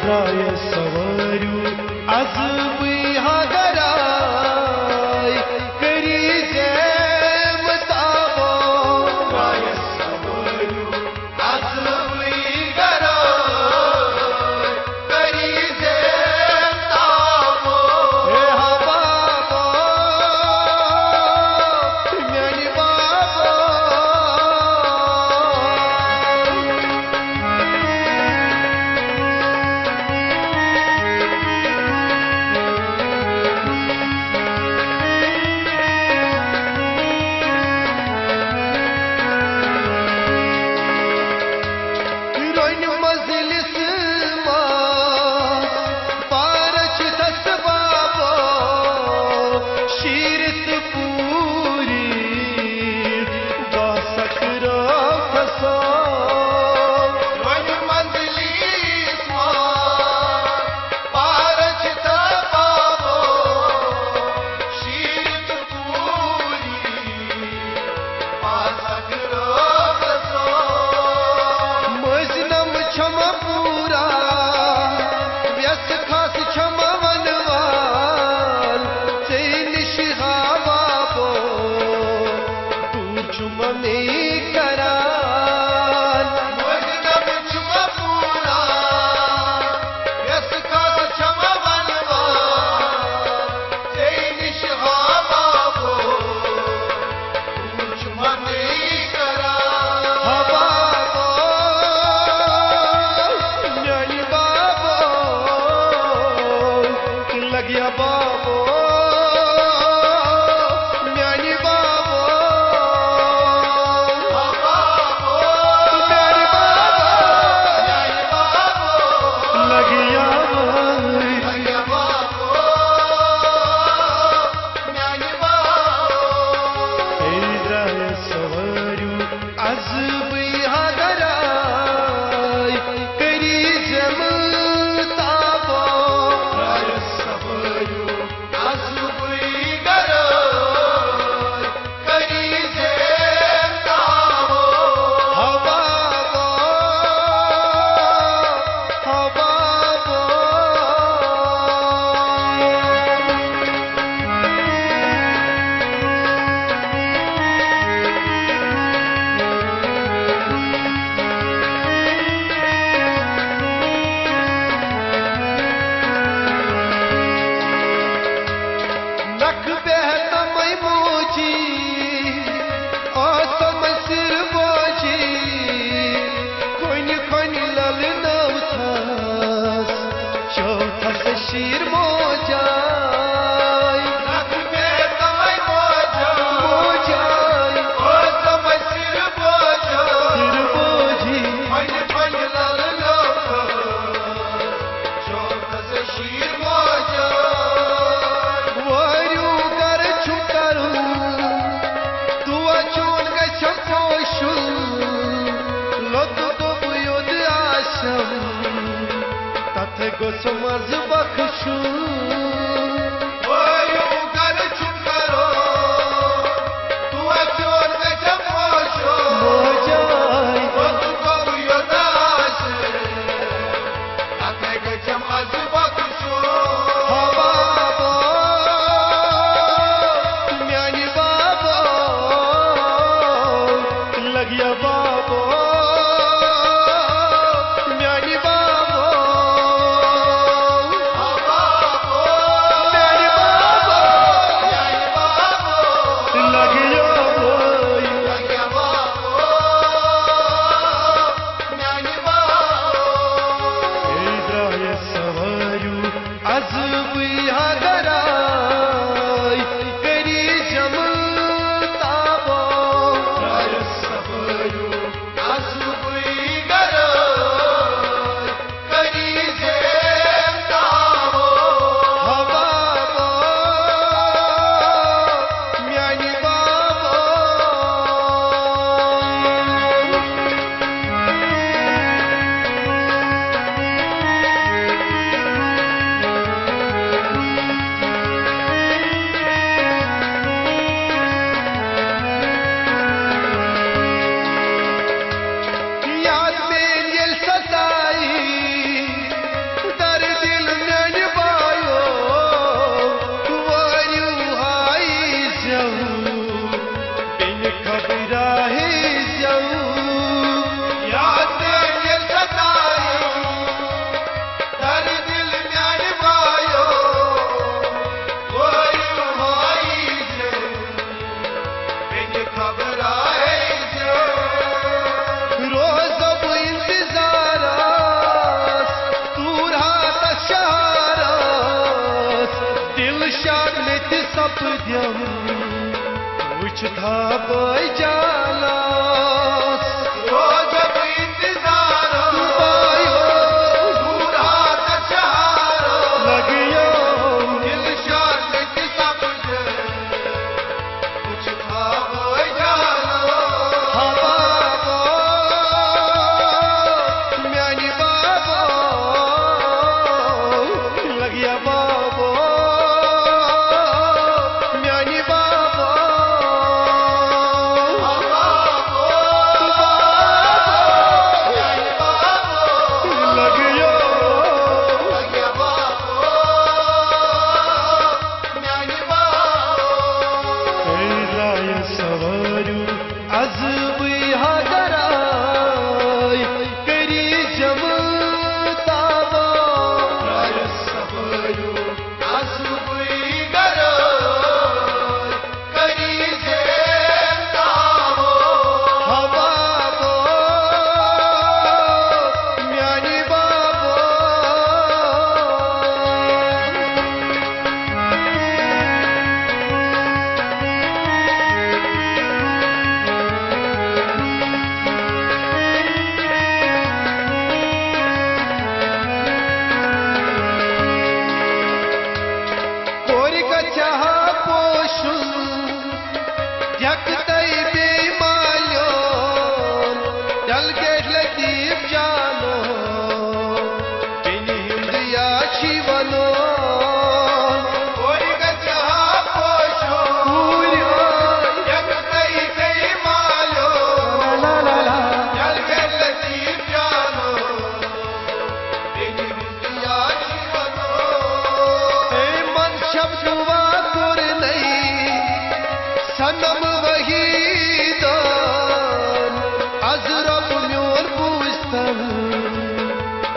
द्राय सवारू आज हा गराय करी जेम ताबो द्राय सवारू आज गराय करी जेम ताबो हे हा बाबो म्यानी बाबो शीर मोजाई रख में तमय मोजाई ओ समय सिर बोझी मन मन लाल लोक शोक से शीर मोजाई वायु कर छुकरू तू अचून गछ पोषु लोक को युद्ध आशम तथ गोसमज बख्शू वायु कर छुकरो तू अचून गछ पोषु मोजाई लोक को युद्ध आशम तथ गोसमज बख्शू हा बाबा म्यानी बाबा लगिया बाबा म्यानी बाबा मध्यम उच था बजालास रोज इंतजार दूरा तचारो लगियो दिलशाद की सबसे कुछ था बजालो हाँ बाबा म्यानी बाबा लगिया बाबा म्यानी बाबा लगियो राय सवारू अजब हदराय करी जमतावा हाँ बाबा म्यानी बाबा कोरी का चाह पोषुन यकतई बेमाल्यो चल के लतीफ जानो किनी हिंदिया शिवनो ला ला ला ए मन शब्द वाकुर नहीं सनम वहीदान अजरब म्योन पूस्तन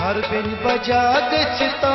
हर बिन बजा गचता